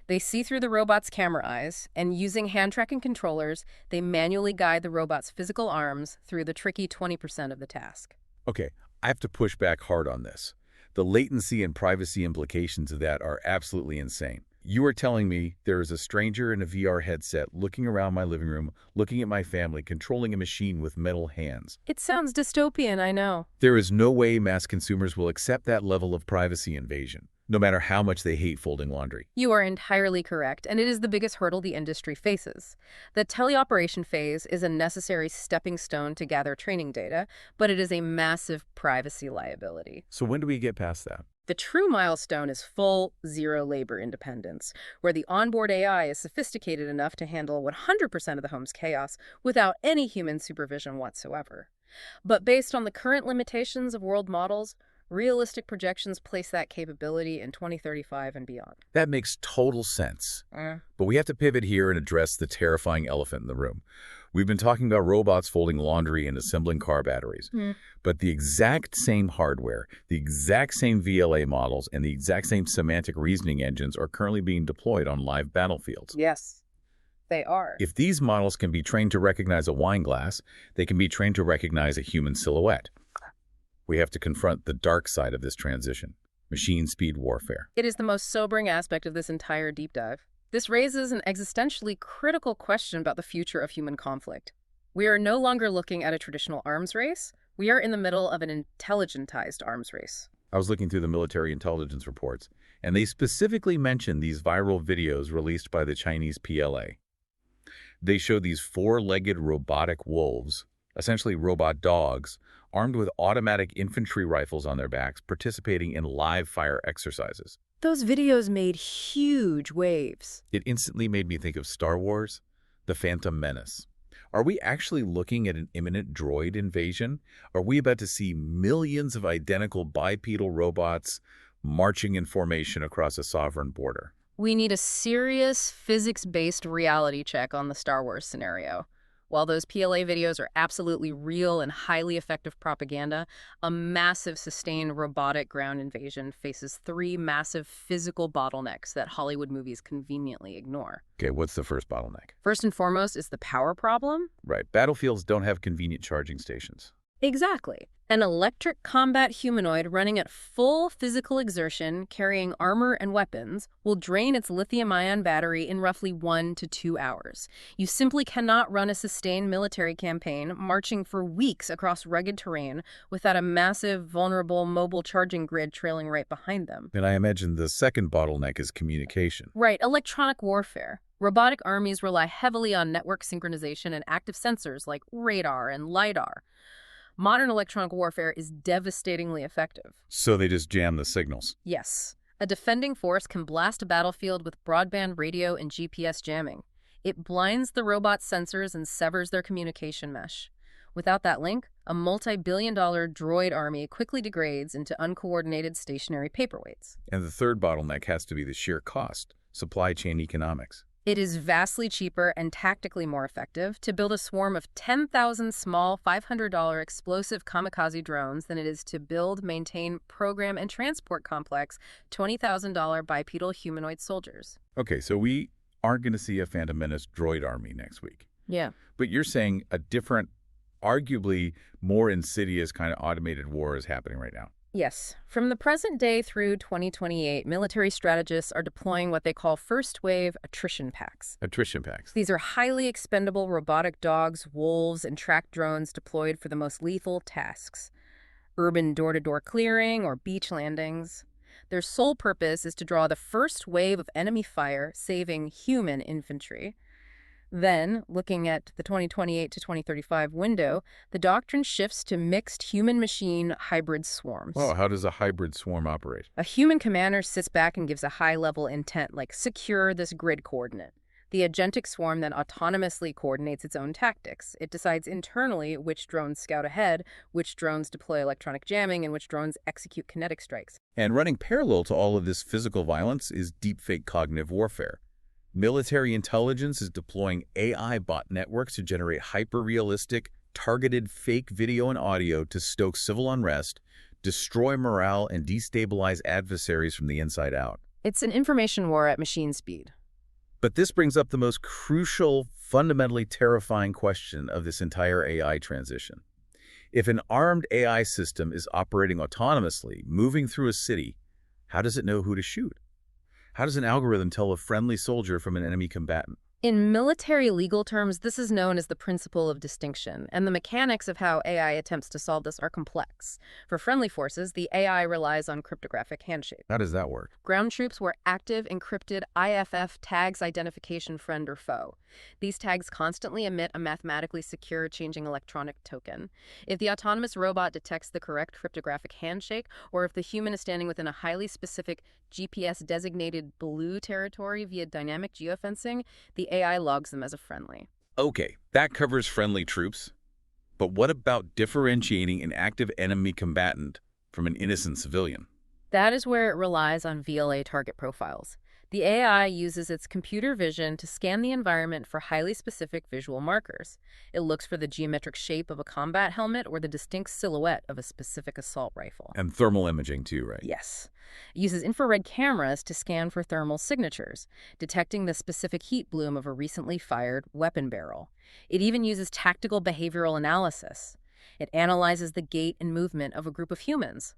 They see through the robot's camera eyes, and using hand tracking controllers, they manually guide the robot's physical arms through the tricky 20% of the task. Okay, I have to push back hard on this. The latency and privacy implications of that are absolutely insane. You are telling me there is a stranger in a VR headset looking around my living room, looking at my family, controlling a machine with metal hands. It sounds dystopian, I know. There is no way mass consumers will accept that level of privacy invasion, no matter how much they hate folding laundry. You are entirely correct, and it is the biggest hurdle the industry faces. The teleoperation phase is a necessary stepping stone to gather training data, but it is a massive privacy liability. So when do we get past that? The true milestone is full zero labor independence, where the onboard AI is sophisticated enough to handle 100% of the home's chaos without any human supervision whatsoever. But based on the current limitations of world models, realistic projections place that capability in 2035 and beyond. That makes total sense. But we have to pivot here and address the terrifying elephant in the room. We've been talking about robots folding laundry and assembling car batteries. But the exact same hardware, the exact same VLA models, and the exact same semantic reasoning engines are currently being deployed on live battlefields. Yes, they are. If these models can be trained to recognize a wine glass, they can be trained to recognize a human silhouette. We have to confront the dark side of this transition, machine speed warfare. It is the most sobering aspect of this entire deep dive. This raises an existentially critical question about the future of human conflict. We are no longer looking at a traditional arms race. We are in the middle of an intelligentized arms race. I was looking through the military intelligence reports, and they specifically mentioned these viral videos released by the Chinese PLA. They show these four-legged robotic wolves, essentially robot dogs, armed with automatic infantry rifles on their backs, participating in live fire exercises. Those videos made huge waves. It instantly made me think of Star Wars, The Phantom Menace. Are we actually looking at an imminent droid invasion? Are we about to see millions of identical bipedal robots marching in formation across a sovereign border? We need a serious physics-based reality check on the Star Wars scenario. While those PLA videos are absolutely real and highly effective propaganda, a massive sustained robotic ground invasion faces three massive physical bottlenecks that Hollywood movies conveniently ignore. Okay, what's the first bottleneck? First and foremost is the power problem. Right, battlefields don't have convenient charging stations. Exactly. An electric combat humanoid running at full physical exertion, carrying armor and weapons, will drain its lithium-ion battery in roughly 1 to 2 hours. You simply cannot run a sustained military campaign marching for weeks across rugged terrain without a massive, vulnerable mobile charging grid trailing right behind them. And I imagine the second bottleneck is communication. Right, electronic warfare. Robotic armies rely heavily on network synchronization and active sensors like radar and LiDAR. Modern electronic warfare is devastatingly effective. So they just jam the signals. Yes. A defending force can blast a battlefield with broadband radio and GPS jamming. It blinds the robot's sensors and severs their communication mesh. Without that link, a multi-billion-dollar droid army quickly degrades into uncoordinated stationary paperweights. And the third bottleneck has to be the sheer cost, supply chain economics. It is vastly cheaper and tactically more effective to build a swarm of 10,000 small $500 explosive kamikaze drones than it is to build, maintain, program, and transport complex $20,000 bipedal humanoid soldiers. Okay, so we aren't going to see a Phantom Menace droid army next week. Yeah. But you're saying a different, arguably more insidious kind of automated war is happening right now. Yes. From the present day through 2028, military strategists are deploying what they call first-wave attrition packs. Attrition packs. These are highly expendable robotic dogs, wolves, and tracked drones deployed for the most lethal tasks. Urban door-to-door clearing or beach landings. Their sole purpose is to draw the first wave of enemy fire, saving human infantry. Then, looking at the 2028 to 2035 window, the doctrine shifts to mixed human-machine hybrid swarms. Oh, how does a hybrid swarm operate? A human commander sits back and gives a high-level intent, like secure this grid coordinate. The agentic swarm then autonomously coordinates its own tactics. It decides internally which drones scout ahead, which drones deploy electronic jamming, and which drones execute kinetic strikes. And running parallel to all of this physical violence is deepfake cognitive warfare. Military intelligence is deploying AI bot networks to generate hyper-realistic, targeted fake video and audio to stoke civil unrest, destroy morale, and destabilize adversaries from the inside out. It's an information war at machine speed. But this brings up the most crucial, fundamentally terrifying question of this entire AI transition. If an armed AI system is operating autonomously, moving through a city, how does it know who to shoot? How does an algorithm tell a friendly soldier from an enemy combatant? In military legal terms, this is known as the principle of distinction, and the mechanics of how AI attempts to solve this are complex. For friendly forces, the AI relies on cryptographic handshake. How does that work? Ground troops wear active, encrypted IFF tags identification friend or foe. These tags constantly emit a mathematically secure changing electronic token. If the autonomous robot detects the correct cryptographic handshake, or if the human is standing within a highly specific GPS-designated blue territory via dynamic geofencing, the AI logs them as a friendly. Okay, that covers friendly troops. But what about differentiating an active enemy combatant from an innocent civilian? That is where it relies on VLA target profiles. The AI uses its computer vision to scan the environment for highly specific visual markers. It looks for the geometric shape of a combat helmet or the distinct silhouette of a specific assault rifle. And thermal imaging too, right? Yes. It uses infrared cameras to scan for thermal signatures, detecting the specific heat bloom of a recently fired weapon barrel. It even uses tactical behavioral analysis. It analyzes the gait and movement of a group of humans.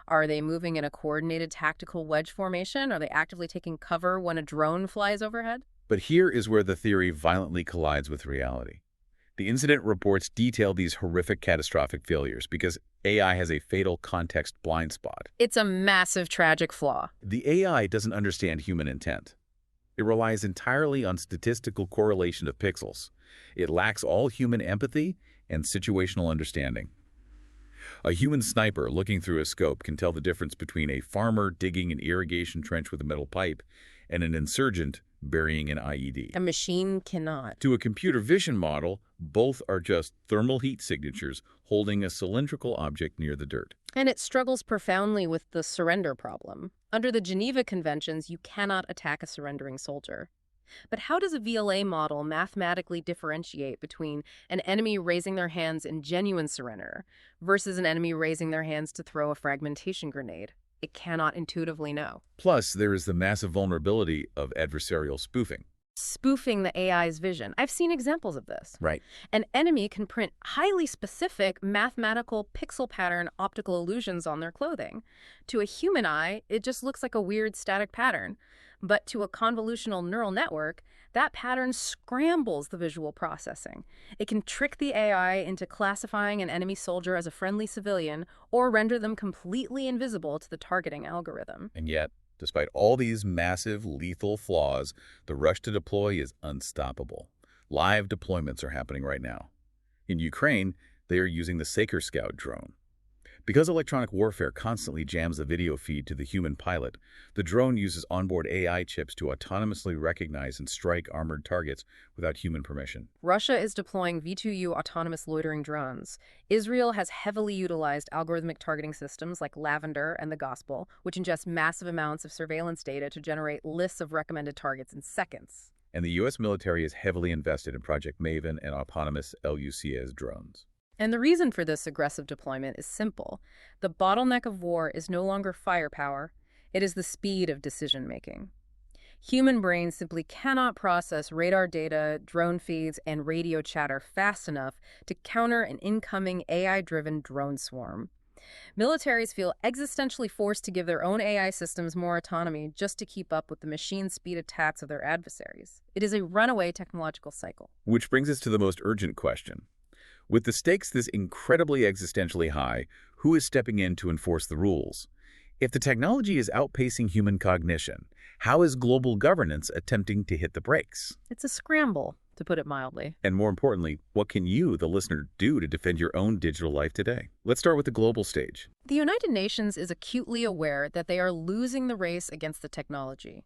Are they moving in a coordinated tactical wedge formation? Are they actively taking cover when a drone flies overhead? But here is where the theory violently collides with reality. The incident reports detail these horrific catastrophic failures because AI has a fatal context blind spot. It's a massive tragic flaw. The AI doesn't understand human intent. It relies entirely on statistical correlation of pixels. It lacks all human empathy and situational understanding. A human sniper looking through a scope can tell the difference between a farmer digging an irrigation trench with a metal pipe and an insurgent burying an IED. A machine cannot. To a computer vision model, both are just thermal heat signatures holding a cylindrical object near the dirt. And it struggles profoundly with the surrender problem. Under the Geneva Conventions, you cannot attack a surrendering soldier. But how does a VLA model mathematically differentiate between an enemy raising their hands in genuine surrender versus an enemy raising their hands to throw a fragmentation grenade? It cannot intuitively know. Plus, there is the massive vulnerability of adversarial spoofing. Spoofing the AI's vision. I've seen examples of this. Right. An enemy can print highly specific mathematical pixel pattern optical illusions on their clothing. To a human eye, it just looks like a weird static pattern. But to a convolutional neural network, that pattern scrambles the visual processing. It can trick the AI into classifying an enemy soldier as a friendly civilian or render them completely invisible to the targeting algorithm. And yet, despite all these massive, lethal flaws, the rush to deploy is unstoppable. Live deployments are happening right now. In Ukraine, they are using the Saker Scout drone. Because electronic warfare constantly jams the video feed to the human pilot, the drone uses onboard AI chips to autonomously recognize and strike armored targets without human permission. Russia is deploying V2U autonomous loitering drones. Israel has heavily utilized algorithmic targeting systems like Lavender and the Gospel, which ingest massive amounts of surveillance data to generate lists of recommended targets in seconds. And the U.S. military is heavily invested in Project Maven and autonomous LUCS drones. And the reason for this aggressive deployment is simple. The bottleneck of war is no longer firepower, it is the speed of decision-making. Human brains simply cannot process radar data, drone feeds, and radio chatter fast enough to counter an incoming AI-driven drone swarm. Militaries feel existentially forced to give their own AI systems more autonomy just to keep up with the machine speed attacks of their adversaries. It is a runaway technological cycle. Which brings us to the most urgent question. With the stakes this incredibly existentially high, who is stepping in to enforce the rules? If the technology is outpacing human cognition, how is global governance attempting to hit the brakes? It's a scramble, to put it mildly. And more importantly, what can you, the listener, do to defend your own digital life today? Let's start with the global stage. The United Nations is acutely aware that they are losing the race against the technology.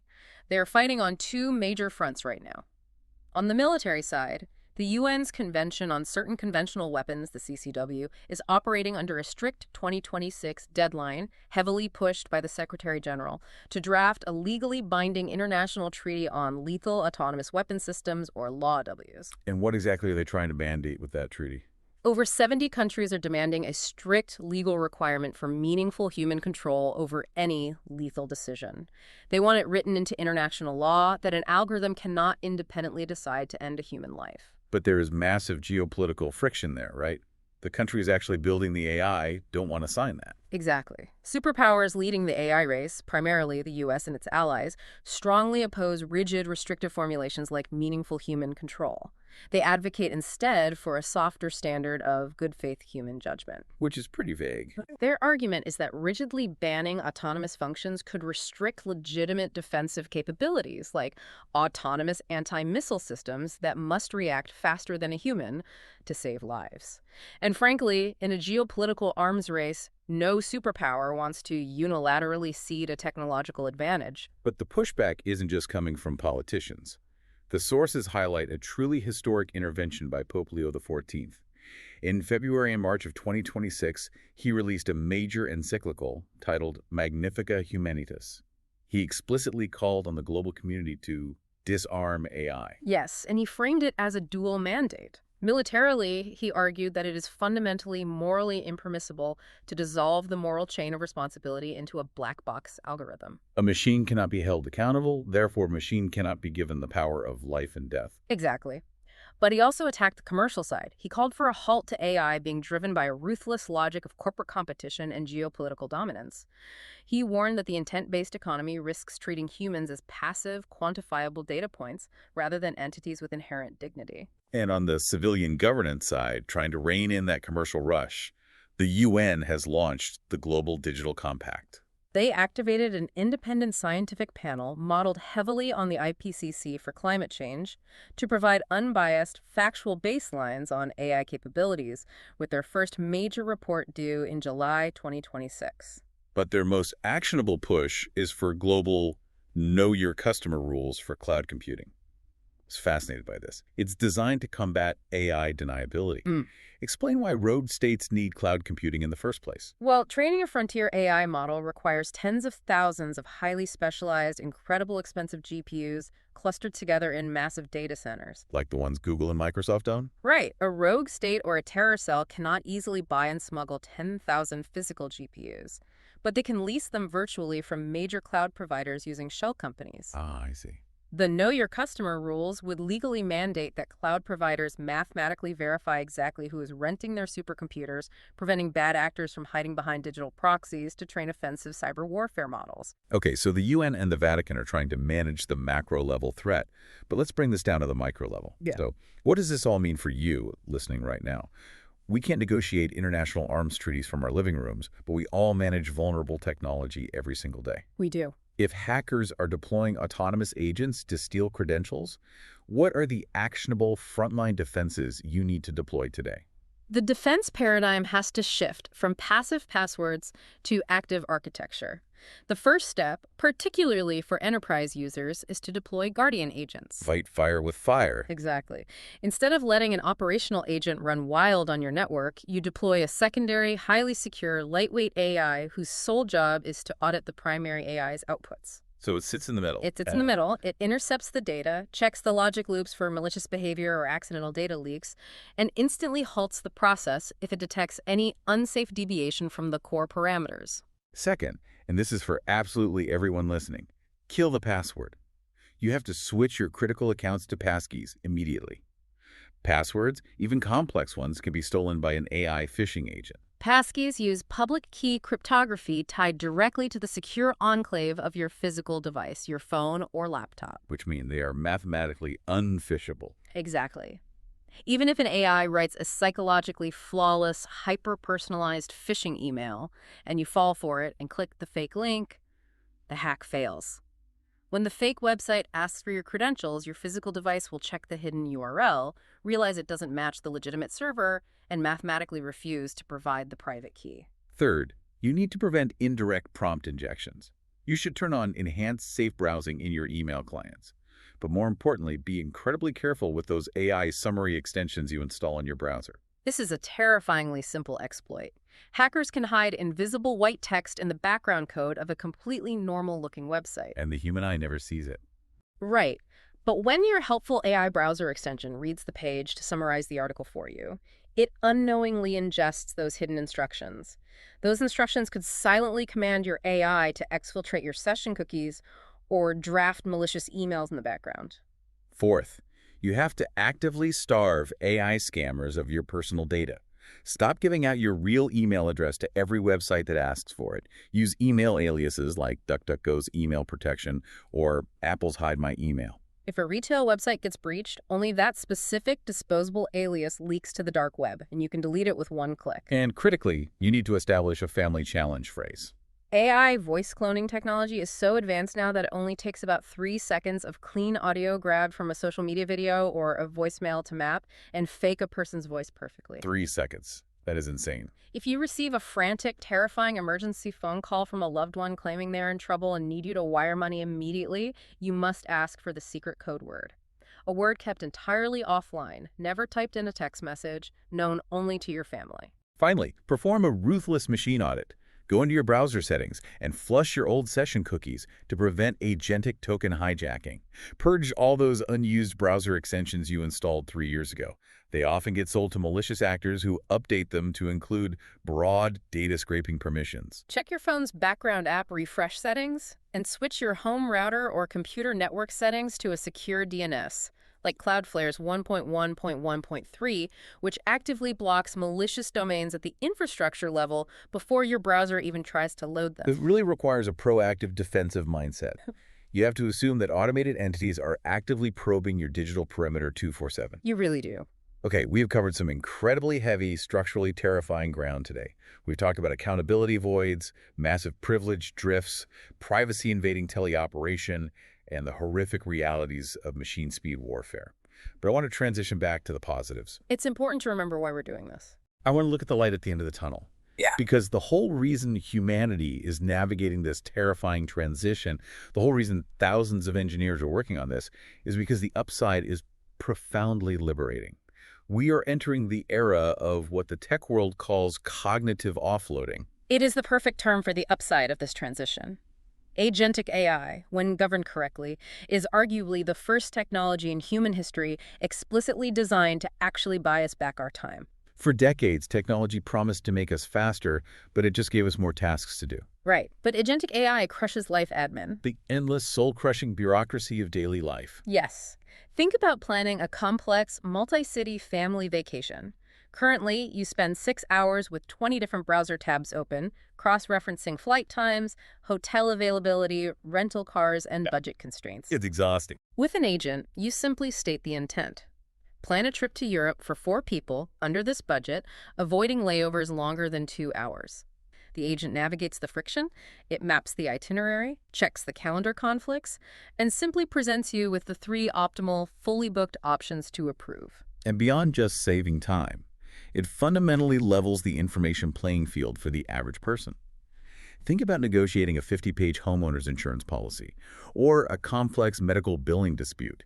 They are fighting on two major fronts right now. On the military side, the UN's Convention on Certain Conventional Weapons, the CCW, is operating under a strict 2026 deadline, heavily pushed by the Secretary General, to draft a legally binding international treaty on lethal autonomous weapon systems, or LAWWs. And what exactly are they trying to mandate with that treaty? Over 70 countries are demanding a strict legal requirement for meaningful human control over any lethal decision. They want it written into international law that an algorithm cannot independently decide to end a human life. But there is massive geopolitical friction there, right? The countries actually building the AI don't want to sign that. Exactly. Superpowers leading the AI race, primarily the US and its allies, strongly oppose rigid, restrictive formulations like meaningful human control. They advocate instead for a softer standard of good faith human judgment. Which is pretty vague. Their argument is that rigidly banning autonomous functions could restrict legitimate defensive capabilities, like autonomous anti-missile systems that must react faster than a human to save lives. And frankly, in a geopolitical arms race, no superpower wants to unilaterally cede a technological advantage. But the pushback isn't just coming from politicians. The sources highlight a truly historic intervention by Pope Leo XIV. In February and March of 2026, he released a major encyclical titled Magnifica Humanitas. He explicitly called on the global community to disarm AI. Yes, and he framed it as a dual mandate. Militarily, he argued that it is fundamentally morally impermissible to dissolve the moral chain of responsibility into a black box algorithm. A machine cannot be held accountable, therefore a machine cannot be given the power of life and death. Exactly. But he also attacked the commercial side. He called for a halt to AI being driven by a ruthless logic of corporate competition and geopolitical dominance. He warned that the intent-based economy risks treating humans as passive, quantifiable data points rather than entities with inherent dignity. And on the civilian governance side, trying to rein in that commercial rush, the UN has launched the Global Digital Compact. They activated an independent scientific panel modeled heavily on the IPCC for climate change to provide unbiased, factual baselines on AI capabilities, with their first major report due in July 2026. But their most actionable push is for global know your customer rules for cloud computing. I was fascinated by this. It's designed to combat AI deniability. Explain why rogue states need cloud computing in the first place. Well, training a frontier AI model requires tens of thousands of highly specialized, incredible expensive GPUs clustered together in massive data centers. Like the ones Google and Microsoft own? Right. A rogue state or a terror cell cannot easily buy and smuggle 10,000 physical GPUs, but they can lease them virtually from major cloud providers using shell companies. Ah, I see. The Know Your Customer rules would legally mandate that cloud providers mathematically verify exactly who is renting their supercomputers, preventing bad actors from hiding behind digital proxies to train offensive cyber warfare models. Okay, so the UN and the Vatican are trying to manage the macro-level threat, but let's bring this down to the micro-level. Yeah. So what does this all mean for you listening right now? We can't negotiate international arms treaties from our living rooms, but we all manage vulnerable technology every single day. We do. If hackers are deploying autonomous agents to steal credentials, what are the actionable frontline defenses you need to deploy today? The defense paradigm has to shift from passive passwords to active architecture. The first step, particularly for enterprise users, is to deploy guardian agents. Fight fire with fire. Exactly. Instead of letting an operational agent run wild on your network, you deploy a secondary, highly secure, lightweight AI whose sole job is to audit the primary AI's outputs. So it sits in the middle. It sits in the middle. It intercepts the data, checks the logic loops for malicious behavior or accidental data leaks, and instantly halts the process if it detects any unsafe deviation from the core parameters. Second, and this is for absolutely everyone listening, kill the password. You have to switch your critical accounts to passkeys immediately. Passwords, even complex ones, can be stolen by an AI phishing agent. Passkeys use public key cryptography tied directly to the secure enclave of your physical device, your phone or laptop. Which mean they are mathematically unphishable. Exactly. Even if an AI writes a psychologically flawless, hyper-personalized phishing email, and you fall for it and click the fake link, the hack fails. When the fake website asks for your credentials, your physical device will check the hidden URL, realize it doesn't match the legitimate server, and mathematically refuse to provide the private key. Third, you need to prevent indirect prompt injections. You should turn on enhanced safe browsing in your email clients. But more importantly, be incredibly careful with those AI summary extensions you install on your browser. This is a terrifyingly simple exploit. Hackers can hide invisible white text in the background code of a completely normal-looking website. And the human eye never sees it. Right. But when your helpful AI browser extension reads the page to summarize the article for you, it unknowingly ingests those hidden instructions. Those instructions could silently command your AI to exfiltrate your session cookies or draft malicious emails in the background. Fourth, you have to actively starve AI scammers of your personal data. Stop giving out your real email address to every website that asks for it. Use email aliases like DuckDuckGo's email protection or Apple's Hide My Email. If a retail website gets breached, only that specific disposable alias leaks to the dark web, and you can delete it with one click. And critically, you need to establish a family challenge phrase. AI voice cloning technology is so advanced now that it only takes about 3 seconds of clean audio grabbed from a social media video or a voicemail to map and fake a person's voice perfectly. 3 seconds. That is insane. If you receive a frantic, terrifying emergency phone call from a loved one claiming they're in trouble and need you to wire money immediately, you must ask for the secret code word. A word kept entirely offline, never typed in a text message, known only to your family. Finally, perform a ruthless machine audit. Go into your browser settings and flush your old session cookies to prevent agentic token hijacking. Purge all those unused browser extensions you installed 3 years ago. They often get sold to malicious actors who update them to include broad data scraping permissions. Check your phone's background app refresh settings and switch your home router or computer network settings to a secure DNS, like Cloudflare's 1.1.1.3, which actively blocks malicious domains at the infrastructure level before your browser even tries to load them. It really requires a proactive defensive mindset. You have to assume that automated entities are actively probing your digital perimeter 24/7. You really do. Okay, we have covered some incredibly heavy, structurally terrifying ground today. We've talked about accountability voids, massive privilege drifts, privacy-invading teleoperation, and the horrific realities of machine speed warfare. But I want to transition back to the positives. It's important to remember why we're doing this. I want to look at the light at the end of the tunnel. Yeah. Because the whole reason humanity is navigating this terrifying transition, the whole reason thousands of engineers are working on this, is because the upside is profoundly liberating. We are entering the era of what the tech world calls cognitive offloading. It is the perfect term for the upside of this transition. Agentic AI, when governed correctly, is arguably the first technology in human history explicitly designed to actually buy us back our time. For decades, technology promised to make us faster, but it just gave us more tasks to do. Right. But Agentic AI crushes life admin. The endless, soul-crushing bureaucracy of daily life. Yes. Think about planning a complex, multi-city family vacation. Currently, you spend 6 hours with 20 different browser tabs open, cross-referencing flight times, hotel availability, rental cars, and budget constraints. It's exhausting. With an agent, you simply state the intent. Plan a trip to Europe for 4 people under this budget, avoiding layovers longer than 2 hours. The agent navigates the friction, it maps the itinerary, checks the calendar conflicts, and simply presents you with the 3 optimal, fully booked options to approve. And beyond just saving time, it fundamentally levels the information playing field for the average person. Think about negotiating a 50-page homeowner's insurance policy or a complex medical billing dispute.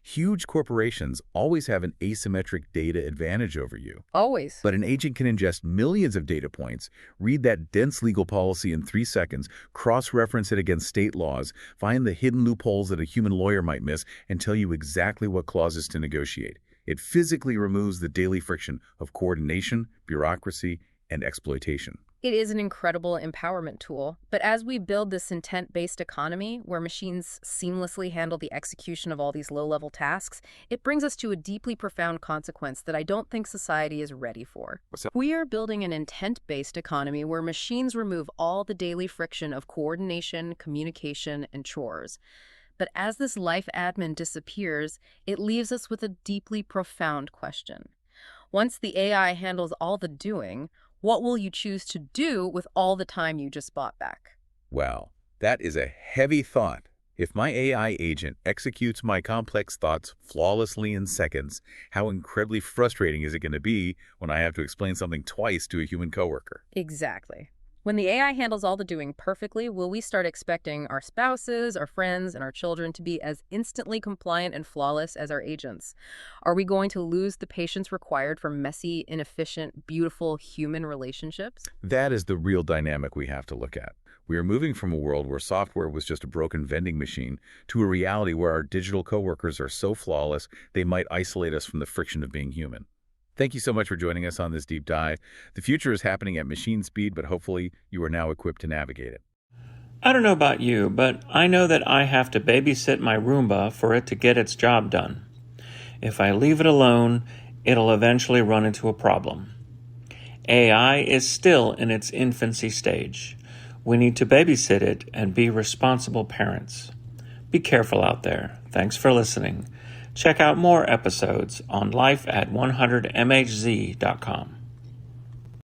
Huge corporations always have an asymmetric data advantage over you. Always. But an agent can ingest millions of data points, read that dense legal policy in 3 seconds, cross-reference it against state laws, find the hidden loopholes that a human lawyer might miss, and tell you exactly what clauses to negotiate. It physically removes the daily friction of coordination, bureaucracy, and exploitation. It is an incredible empowerment tool, but as we build this intent-based economy where machines seamlessly handle the execution of all these low-level tasks, it brings us to a deeply profound consequence that I don't think society is ready for. What's that? We are building an intent-based economy where machines remove all the daily friction of coordination, communication, and chores. But as this life admin disappears, it leaves us with a deeply profound question. Once the AI handles all the doing, what will you choose to do with all the time you just bought back? Wow, that is a heavy thought. If my AI agent executes my complex thoughts flawlessly in seconds, how incredibly frustrating is it going to be when I have to explain something twice to a human coworker? Exactly. When the AI handles all the doing perfectly, will we start expecting our spouses, our friends, and our children to be as instantly compliant and flawless as our agents? Are we going to lose the patience required for messy, inefficient, beautiful human relationships? That is the real dynamic we have to look at. We are moving from a world where software was just a broken vending machine to a reality where our digital coworkers are so flawless they might isolate us from the friction of being human. Thank you so much for joining us on this deep dive. The future is happening at machine speed, but hopefully you are now equipped to navigate it. I don't know about you, but I know that I have to babysit my Roomba for it to get its job done. If I leave it alone, it'll eventually run into a problem. AI is still in its infancy stage. We need to babysit it and be responsible parents. Be careful out there. Thanks for listening. Check out more episodes on lifeat100mhz.com.